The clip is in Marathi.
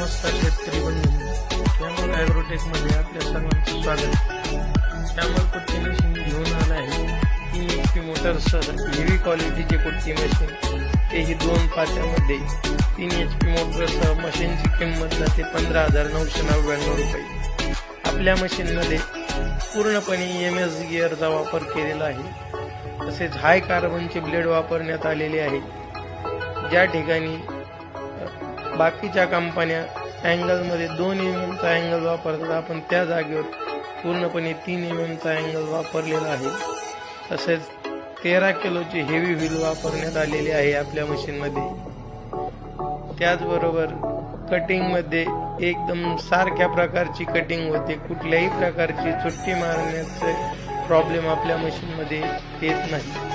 नमस्कार शेतकरी बंधूंनो, श्यामल ॲग्रोटेकमध्ये आपल्या सर्वांचं स्वागत. श्यामल कुट्टी मशीन घेऊन आला आहे 3 HP मोटरसह हेवी क्वालिटीचे कुट्टी मशीन, तेही 2 पात्यामध्ये. 3 HP मोटरसह मशीनची किंमत जाते 15,999 रुपये. आपल्या मशीनमध्ये पूर्णपणे EMS गिअरचा वापर केलेला आहे. तसेच हाय कार्बनचे ब्लेड वापरण्यात आलेले आहे. ज्या ठिकाणी बाकीच्या कंपन्या अँगलमध्ये 2 mm चा अँगल वापरतात, आपण त्या जागेवर पूर्णपणे 3 mm चा अँगल वापरलेला आहे. तसेच 13 किलोची हेवी व्हील वापरण्यात आलेली आहे आपल्या मशीनमध्ये. त्याचबरोबर कटिंगमध्ये एकदम सारख्या प्रकारची कटिंग होते. कुठल्याही प्रकारची चुट्टी मारण्याचे प्रॉब्लेम आपल्या मशीनमध्ये येत नाही.